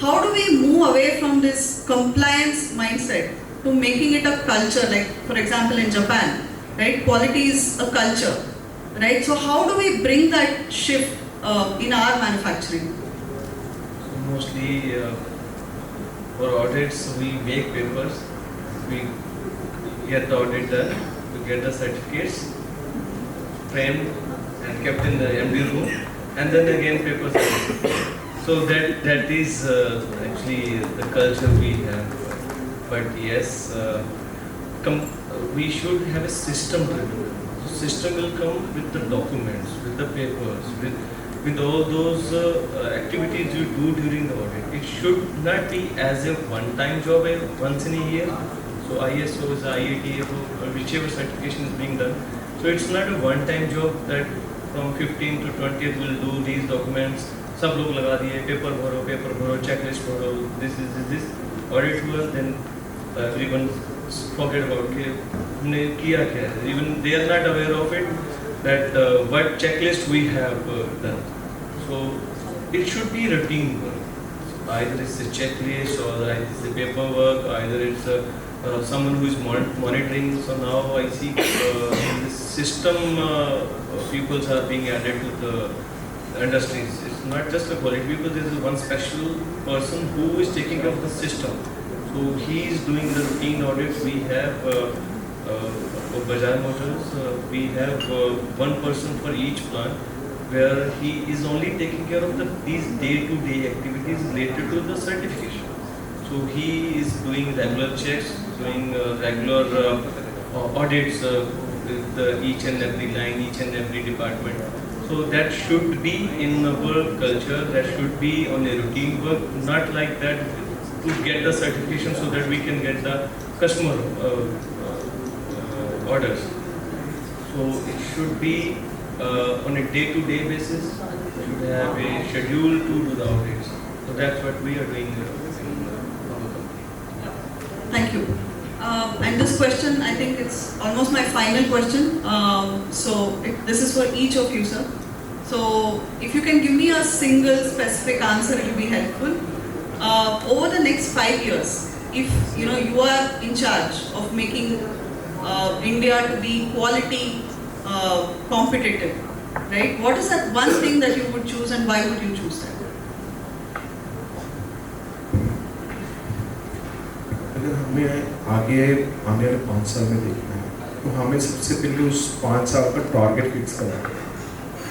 how do we move away from this compliance mindset to making it a culture? Like, for example, in Japan, right, quality is a culture, right? So how do we bring that shift in our manufacturing? Mostly for audits, we make papers, we get the audit done, we get the certificates, framed and kept in the MD room, and then again papers. So that is actually the culture we have. But yes, we should have a system driven. So system will come with the documents, with the papers, with all those activities you do during the audit. It should not be as a one-time job once in a year. So ISOs, IATA, or whichever certification is being done. So it's not a one-time job that from 15th to 20th we'll do these documents. सब लोग लगा दिए paper भरो checklist भरो this audit हुआ then everyone forget about के हमने किया क्या है. Even they are not aware of it that what checklist we have done. So it should be routine work. Either it's a checklist or either it's a paperwork, either it's someone who is monitoring. So now I see in this system people are being added to the industries. It's not just a quality people, there is one special person who is taking care of the system. So he is doing the routine audits. We have for Bajaj Motors, we have one person for each plant where he is only taking care of these day-to-day activities related to the certification. So he is doing regular checks, doing regular audits with each and every line, each and every department. So that should be in our culture, that should be on a routine work, not like that to get the certification so that we can get the customer orders. So it should be on a day-to-day basis, should have a schedule to do the audits. So that's what we are doing in our company. Thank you. And this question, I think it's almost my final question. This is for each of you, sir. So if you can give me a single specific answer, it will be helpful. Over the next 5 years, if you are in charge of making India to be quality competitive, right? What is that one thing that you would choose, and why would you choose that? अगर हमें आगे आने वाले 5 साल में देखना है तो हमें सबसे पहले उस 5 साल का टारगेट फिक्स करना है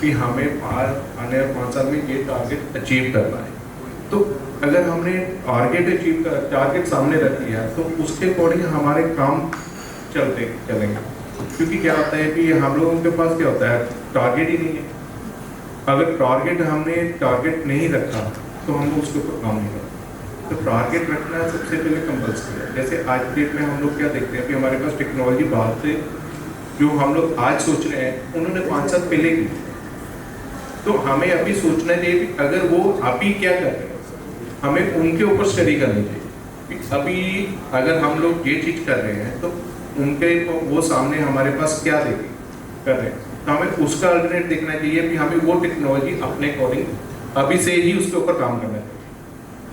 कि हमें आने वाले 5 साल में ये टारगेट अचीव करना है. तो अगर हमने टारगेट सामने रख लिया तो उसके अकॉर्डिंग हमारे काम चलेंगे. क्योंकि क्या होता है कि हम लोगों के पास क्या होता है, टारगेट ही नहीं है. अगर हमने टारगेट नहीं रखा तो हम लोग उसके ऊपर काम नहीं करते. तो टारगेट रखना सबसे पहले कंपल्सरी है. जैसे आज डेट में हम लोग क्या देखते हैं कि हमारे पास टेक्नोलॉजी बाहर से जो हम लोग आज सोच रहे हैं उन्होंने 5 साल पहले की. तो हमें अभी सोचना चाहिए कि अगर वो अभी क्या कर रहे हैं हमें उनके ऊपर स्टडी करनी चाहिए. अभी अगर हम लोग ये चीज़ कर रहे हैं तो उनके वो सामने हमारे पास क्या कर रहे हैं, तो हमें उसका अल्टरनेट देखना चाहिए कि हमें वो टेक्नोलॉजी अपने अकॉर्डिंग अभी से ही उसके ऊपर काम करना चाहिए.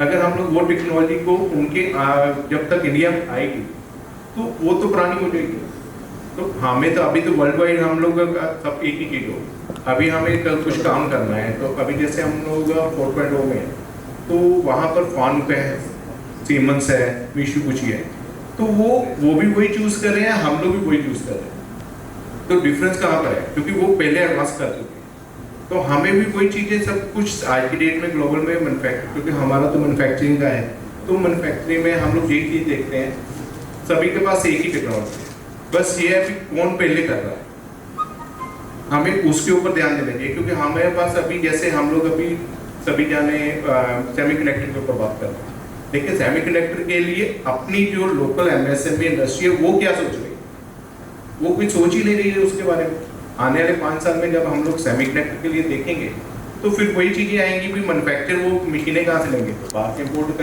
अगर हम लोग वो टेक्नोलॉजी को उनके जब तक इंडिया में आएगी तो वो तो पुरानी हो जाएगी. तो हमें तो अभी तो वर्ल्ड वाइड हम लोग का सब एक ही चीज़ हो. अभी हमें कल कुछ काम करना है तो अभी जैसे हम लोग 4.0 में तो वहाँ पर फॉन्ट है, सीमेंस है, मित्सुबिशी है. तो वो भी वही चूज़ कर रहे हैं, हम लोग भी वही चूज़ कर रहे हैं. तो डिफरेंस कहाँ पर है? क्योंकि वो पहले एडवांस कर चुके हैं. तो हमें भी वही चीज़ें सब कुछ आज की डेट में ग्लोबल में मैन्युफैक्चर, क्योंकि हमारा तो मैन्युफैक्चरिंग का है तो मैन्युफैक्चरिंग में हम लोग यही चीज़ देखते हैं. सभी के पास एक ही टेक्नोलॉजी है, बस ये है कि कौन पहले कर रहा है. हमें उसके ऊपर ध्यान देना चाहिए. क्योंकि हमारे पास अभी जैसे हम लोग अभी सभी जाने सेमीकंडक्टर के ऊपर बात कर रहे हैं. लेकिन सेमीकंडक्टर के लिए अपनी जो लोकल एमएसएमई इंडस्ट्री है वो क्या सोच रही है? वो कुछ सोच ही नहीं रही है उसके बारे में. आने वाले 5 साल में जब हम लोग सेमीकंडक्टर के लिए देखेंगे तो फिर वही चीज़ें आएंगी भी मैन्युफैक्चर वो मशीनें कहाँ से लेंगे, बाहर से इम्पोर्ट करेंगे.